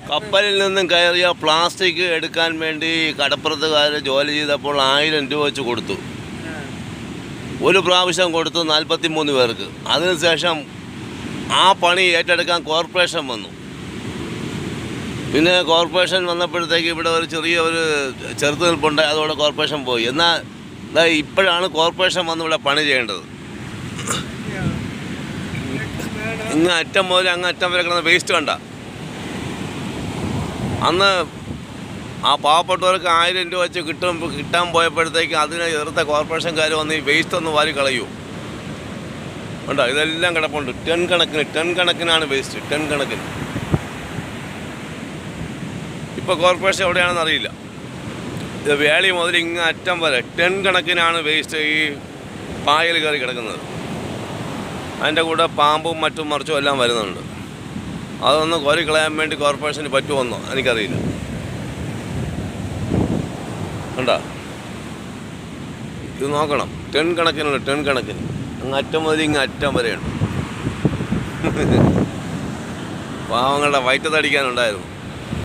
കപ്പലിൽ നിന്നും കയറിയ പ്ലാസ്റ്റിക് എടുക്കാൻ വേണ്ടി കടപ്പുറത്തുകാർ ജോലി ചെയ്തപ്പോൾ 1000 രൂപ വെച്ച് കൊടുത്തു. ഒരു പ്രാവശ്യം കൊടുത്തു 43 പേർക്ക്. അതിനുശേഷം ആ പണി ഏറ്റെടുക്കാൻ കോർപ്പറേഷൻ വന്നു. പിന്നെ കോർപ്പറേഷൻ വന്നപ്പോഴത്തേക്ക് ഇവിടെ ഒരു ചെറുത്തുനിൽപ്പുണ്ട്. അതോടെ കോർപ്പറേഷൻ പോയി. എന്നാൽ ഇപ്പോഴാണ് കോർപ്പറേഷൻ വന്ന് ഇവിടെ പണി ചെയ്യേണ്ടത്. ഇങ്ങ് അറ്റം മുതൽ അങ്ങ് അറ്റം വരെ കിടന്ന വേസ്റ്റ് കണ്ട. അന്ന് ആ പാവപ്പെട്ടവർക്ക് 1000 രൂപ വെച്ച് കിട്ടാൻ പോയപ്പോഴത്തേക്ക് അതിനെ എതിർത്ത കോർപ്പറേഷൻകാർ വന്ന് ഈ വേസ്റ്റ് ഒന്ന് വാരി കളയൂ. ഉണ്ടോ? ഇതെല്ലാം കിടപ്പുണ്ട്. Ton കണക്കിനാണ് waste. ടൺ കണക്കിന്. ഇപ്പോൾ കോർപ്പറേഷൻ എവിടെയാണെന്ന് അറിയില്ല. ഇത് വേളി മുതൽ ഇങ്ങ് അറ്റം വരെ ടൺ കണക്കിനാണ് വേസ്റ്റ് ഈ പായൽ കയറി കിടക്കുന്നത്. അതിൻ്റെ കൂടെ പാമ്പും മറ്റും മറിച്ചും എല്ലാം വരുന്നുണ്ട്. അതൊന്ന് കോരിക്കളയാൻ വേണ്ടി കോർപ്പറേഷന് പറ്റുമെന്നോ എനിക്കറിയില്ല. കണ്ടോ? ഇത് നോക്കണം. ടൺ കണക്കിന് അങ്ങ് അറ്റം മുതൽ ഇങ്ങ് അറ്റം വരെയുണ്ട്. പാവങ്ങളുടെ വയറ്റത്തടിക്കാനുണ്ടായിരുന്നു.